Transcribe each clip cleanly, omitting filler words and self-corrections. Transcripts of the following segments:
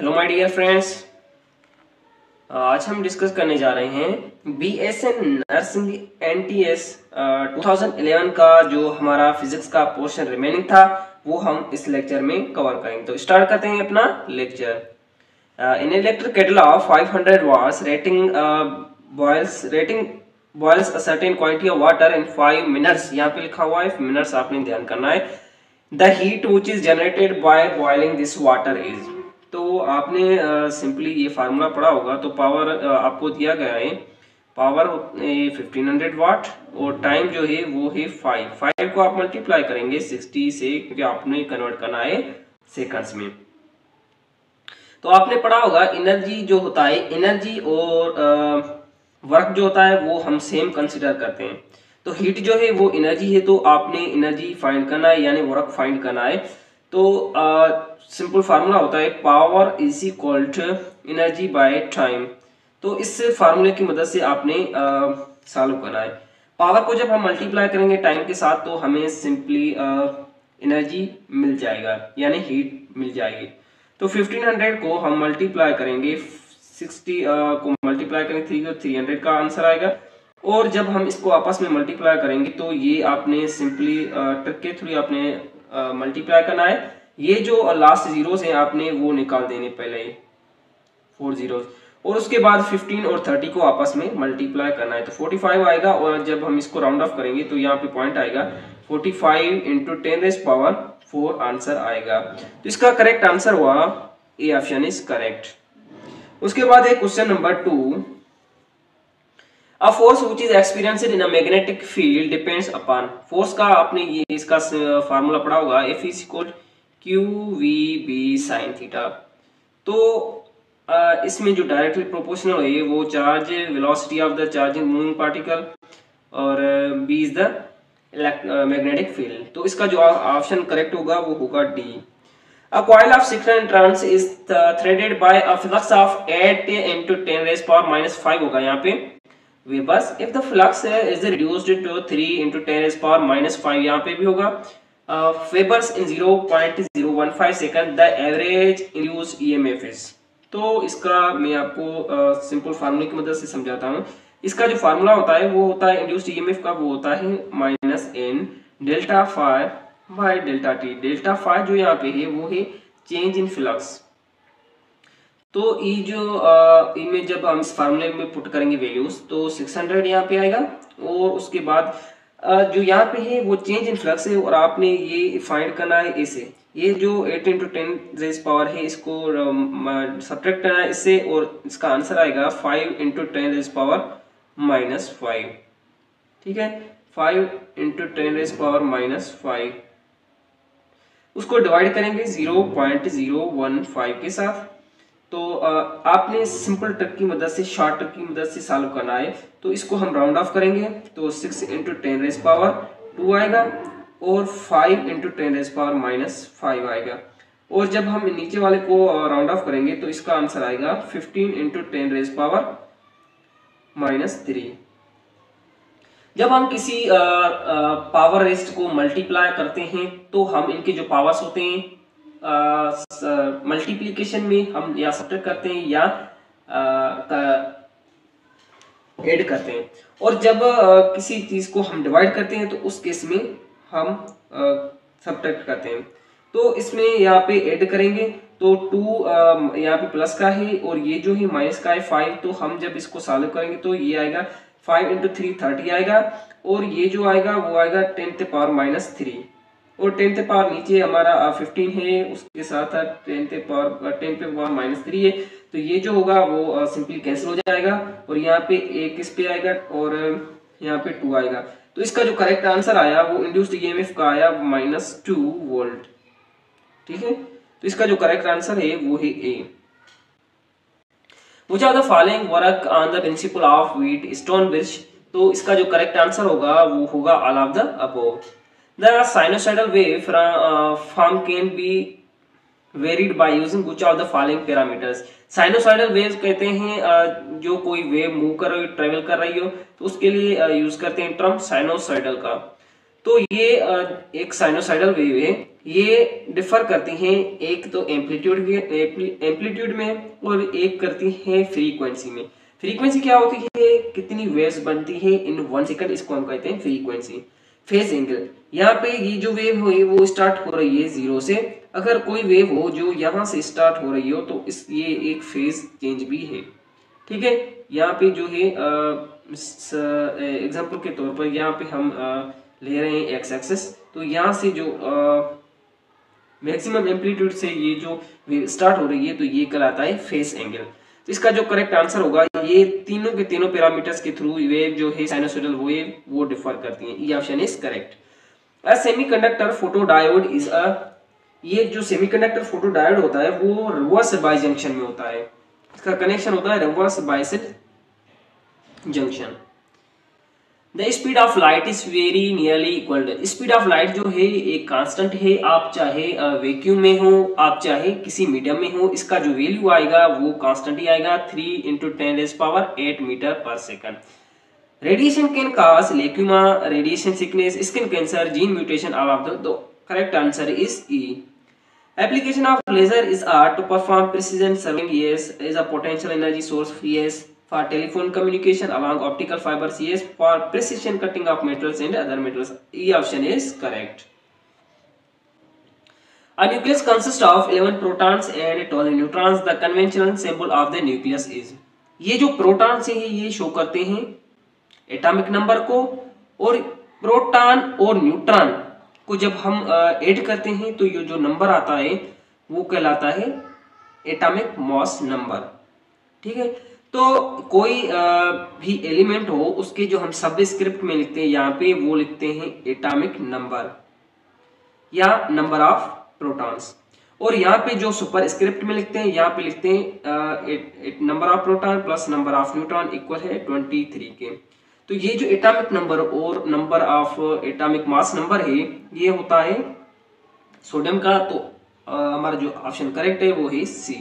Hello my dear friends, आज हम discuss करने जा रहे हैं बीएसएन नर्सिंग एनटीएस 2011 का जो हमारा फिजिक्स का पोर्शन रिमेनिंग था वो हम इस लेक्चर में कवर करेंगे। तो स्टार्ट करते हैं अपना lecture. In electric kettle of 500 watts rating boils a certain quantity of water in 5 minutes। यहाँ पे लिखा हुआ है मिनट्स, आपने ध्यान करना है। The heat which is generated by boiling this water is. तो आपने सिंपली ये फार्मूला पढ़ा होगा। तो पावर आपको दिया गया है, पावर 1500 वाट और टाइम जो है वो है 5 को आप मल्टीप्लाई करेंगे 60 से, क्योंकि आपने कन्वर्ट करना है सेकंड्स में। तो आपने पढ़ा होगा एनर्जी जो होता है, एनर्जी और वर्क जो होता है वो हम सेम कंसिडर करते हैं। तो हीट जो है वो एनर्जी है, तो आपने एनर्जी फाइंड करना है यानी वर्क फाइंड करना है। तो सिंपल फार्मूला होता है power is equal to energy by time. तो इस फार्मूले की मदद से आपने सॉल्व करना है। पावर को जब हम मल्टीप्लाई करेंगे टाइम के साथ तो हमें सिंपली एनर्जी मिल जाएगा यानी हीट मिल जाएगी। तो 1500 को हम मल्टीप्लाई करेंगे 60 को मल्टीप्लाई करेंगे 3 को 300 का आंसर आएगा। और जब हम इसको आपस में मल्टीप्लाई करेंगे तो ये आपने सिंपली ट्रिक के थ्रू आपने मल्टीप्लाई करना है। ये जो लास्ट जीरोस हैं आपने वो निकाल देने पहले 4 जीरोस, और उसके बाद 15 और 30 को आपस में मल्टीप्लाई करना है तो 45 आएगा। और जब हम इसको राउंड ऑफ करेंगे तो यहाँ पे पॉइंट आएगा 45 इंटू 10⁴ आंसर आएगा। तो इसका करेक्ट आंसर हुआ ए ऑप्शन इज करेक्ट। उसके बाद है question number 2। A force which is experienced in a magnetic field depends upon। Force का आपने ये इसका फार्मूला पढ़ा होगा, F is equal QVB sin theta. तो इसमें जो डायरेक्टली प्रोपोर्शनल है वो charge velocity of the charging moving particle और B is the magnetic field. तो इसका जो ऑप्शन करेक्ट होगा वो होगा D. A coil of 600 turns is threaded by a flux of 8 into 10⁻⁵ होगा यहाँ पे Webers। If the flux is reduced to 3 into 10⁻⁵, यहाँ पे भी होगा Webers in 0.015 second. The average induced EMF is। तो इसका मैं आपको सिंपल फार्मूले की मदद से समझाता हूँ। इसका जो फार्मूला होता है वो होता है इंड्यूस्ड EMF का, वो होता है -n delta phi by delta t. Delta phi जो यहाँ पे है वो है चेंज इन फ्लक्स। तो ये जो इमेज जब हम इस फार्मूले में पुट करेंगे वैल्यूज तो 600 यहाँ पे आएगा, और उसके बाद जो यहाँ पे है वो चेंज इन फ्लक्स है, और आपने ये फाइंड करना है इसे। ये जो 8 into 10⁻⁴ है इसको सब्ट्रैक्ट करना है इससे, और इसका आंसर आएगा 5 into 10⁻⁻⁵। ठीक है, 5 into 10⁻⁻⁵। उसको डिवाइड करेंगे 0.015 के साथ। तो आपने सिंपल ट्रिक की मदद से, शॉर्ट ट्रिक की मदद से सॉल्व करना है। तो इसको हम राउंड ऑफ करेंगे तो 6 into 10⁻² आएगा और 5 into 10⁻⁻⁵ आएगा। और जब हम नीचे वाले को राउंड ऑफ करेंगे तो इसका आंसर आएगा 15 into 10⁻⁻3। जब हम किसी पावर रेस्ट को मल्टीप्लाई करते हैं तो हम इनके जो पावर्स होते हैं मल्टीप्लिकेशन में हम या सब्ट्रैक्ट करते हैं या ऐड करते हैं, और जब किसी चीज को हम डिवाइड करते हैं तो उस केस में हम सब्ट्रैक्ट करते हैं। तो इसमें यहाँ पे ऐड करेंगे तो 2 यहाँ पे प्लस का है और ये जो है माइनस का है 5। तो हम जब इसको सॉल्व करेंगे तो ये आएगा 5 into 3 30 आएगा, और ये जो आएगा वो आएगा 10⁻⁻3। और 10⁻ नीचे हमारा 15 है, उसके साथ 10⁻⁻3 है। तो ये जो होगा वो सिंपली कैंसिल हो जाएगा, और यहाँ पे 1 इस पे आएगा और यहाँ पे 2 आएगा। तो इसका जो करेक्ट आंसर आया वो इंड्यूस्ड EMF का आया -2 वोल्ट। ठीक है, तो इसका जो करेक्ट आंसर है वो है ए। Which of the following work on the principle of Wheatstone bridge? तो इसका जो करेक्ट आंसर होगा वो होगा all of the above। The sinusoidal wave form can be varied by using which of the following parameters? Sinusoidal wave कहते हैं जो कोई वेव मूव कर रही हो, ट्रेवल कर रही हो, तो उसके लिए यूज करते हैं टर्म साइनोसॉइडल का। तो ये एक साइनोसॉइडल वेव है ये डिफर करती हैं, एक तो एम्पलीट्यूड में और एक करती है फ्रीक्वेंसी में। फ्रीक्वेंसी क्या होती है, कितनी वेव्स बनती है इन 1 सेकंड, इसको हम कहते हैं फ्रीक्वेंसी। फेज एंगल, यहाँ पे ये जो वेव हुई वो स्टार्ट हो रही है 0 से, अगर कोई वेव हो जो यहाँ से स्टार्ट हो रही हो तो इस ये एक फेज चेंज भी है। ठीक है, यहाँ पे जो है एग्जांपल के तौर पर यहाँ पे हम ले रहे हैं एक्स एक्सेस, तो यहाँ से जो मैक्सिमम एम्पलीट्यूड से ये जो वेव स्टार्ट हो रही है तो ये कहलाता है फेज एंगल। तो इसका जो करेक्ट आंसर होगा, ये तीनों के तीनों पैरामीटर्स के थ्रू वेव जो है साइनसोइडल वेव वो डिफर करती हैं। ये option is correct. A semiconductor photodiode is a, ये जो सेमीकंडक्टर फोटोडायोड होता है वो रिवर्स बायस जंक्शन में होता है, इसका कनेक्शन होता है reverse bias junction. The speed of light is very nearly equal. Speed of light जो है एक कांस्टेंट है, आप चाहे वैक्यूम में हो आप चाहे किसी मीडियम में हो, इसका जो वैल्यू आएगा वो कांस्टेंट ही आएगा, 3 × 10⁸ metre per second. Radiation can cause leukaemia, radiation sickness, skin cancer, gene mutation, all of the correct answer is E. Application of laser is to perform precision surveying, yes. Is a potential energy source, yes. For telephone communication along optical fibers, yes. For precision cutting of metals and other metals, E option is correct. A nucleus consists of 11 protons and 12 neutrons. The conventional symbol of the nucleus is, ये जो protons है ये show करते हैं atomic number को, और proton और neutron को जब हम ऐड करते हैं तो ये जो नंबर आता है वो कहलाता है एटॉमिक मास नंबर। ठीक है, तो कोई भी एलिमेंट हो उसके जो हम सब स्क्रिप्ट में लिखते हैं यहाँ पे वो लिखते हैं एटॉमिक नंबर या नंबर ऑफ प्रोटॉन्स, और यहाँ पे जो सुपर स्क्रिप्ट में लिखते हैं यहाँ पे लिखते हैं number of proton plus number of neutron equal है 23 के। तो ये जो एटॉमिक नंबर और number of atomic mass number है ये होता है सोडियम का, तो हमारा जो ऑप्शन करेक्ट है वो है C.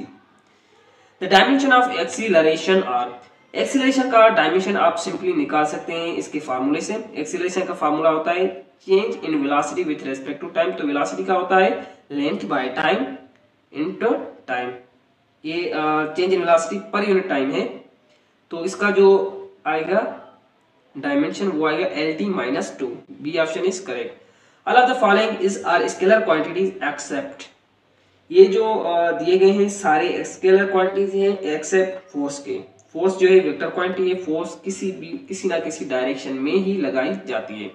The dimension of acceleration are, acceleration का डायमेंशन आप सिंपली निकाल सकते हैं इसके फार्मूले से। एक्सीलरेशन का फार्मूला होता है change in velocity with respect to time, तो वेलोसिटी का होता है length by time into time, ये change in velocity per unit time है, तो इसका जो आएगा डायमेंशन वो आएगा LT-2। B option is correct. All of the following is are scalar quantities except, ये जो दिए गए हैं सारे स्केलर क्वांटिटीज हैं एक्सेप्ट फोर्स के। फोर्स जो है वेक्टर क्वांटिटी है, फोर्स किसी ना किसी डायरेक्शन में ही लगाई जाती है।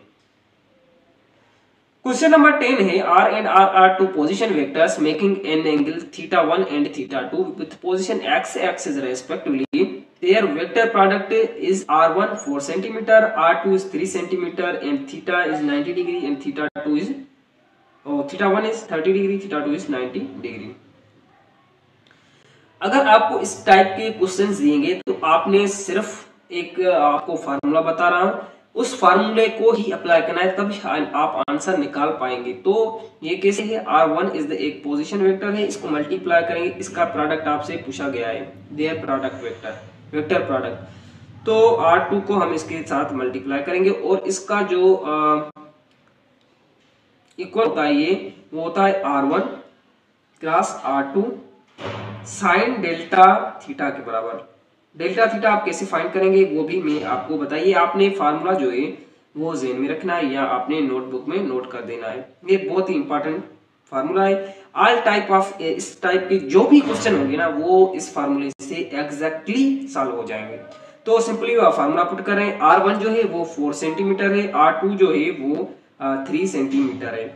क्वेश्चन नंबर 10 है R and R are two position vectors making an angle θ1 and θ2 with position x axis respectively. Their vector product is R1 4 cm, R2 is 3 cm and theta is 90 degree and θ2 is θ1 is 30 degree, θ2 is 90 degree। अगर आपको इस type के questions दिएंगे तो आपने सिर्फ एक आपको formula बता रहा हूं, उस फार्मूले को ही अप्लाई करना है तभी आप आंसर निकाल पाएंगे। तो ये कैसे है, R1 इज द एक पोजीशन वेक्टर है, इसको मल्टीप्लाई करेंगे, इसका प्रोडक्ट आपसे पूछा गया है, देयर प्रोडक्ट वेक्टर प्रोडक्ट, तो R2 को हम इसके साथ मल्टीप्लाई करेंगे और इसका जो इक्वल होता है ये वो होता है R1 cross R2 sine delta theta के बराबर। डेल्टा थीटा आप कैसे फाइंड करेंगे वो भी मैं आपको बताइए, आपने फार्मूला जो है वो ज़हन में रखना है या आपने नोटबुक में नोट कर देना है, ये बहुत ही इंपॉर्टेंट फार्मूला है। ऑल टाइप ऑफ इस टाइप के जो भी क्वेश्चन होंगे ना वो इस फार्मूले से एग्जैक्टली सॉल्व हो जाएंगे। तो सिंपली फार्मूला पुट कर रहे हैं, R1 जो है वो 4 सेंटीमीटर है, R2 जो है वो 3 सेंटीमीटर है।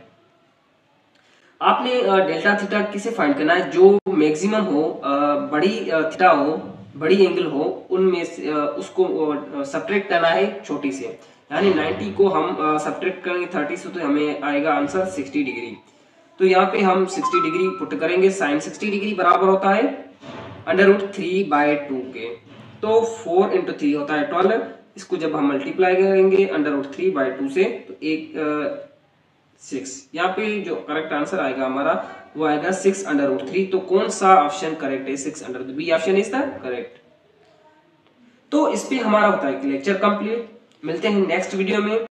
आपने डेल्टा थीटा किसे फाइंड करना है, जो मैक्सिमम हो, बड़ी थीटा हो, बड़ी एंगल हो, उनमें से उसको सब्ट्रैक्ट करना है छोटी से, यानी 90 को हम सब्ट्रैक्ट करेंगे 30 से तो हमें आएगा आंसर 60 डिग्री। तो यहाँ पे हम 60 डिग्री पुट करेंगे, साइन 60 डिग्री बराबर होता है √3/2 के, तो 4 × 3 होता है 12, इसको जब हम मल्टीप्लाई करेंगे √3/2 से तो 6, यहाँ पे जो करेक्ट आंसर आएगा हमारा वो आएगा 6/3। तो कौन सा ऑप्शन करेक्ट है, 6/3, B option is the correct. तो इस पे हमारा होता है लेक्चर कंप्लीट, मिलते हैं नेक्स्ट वीडियो में।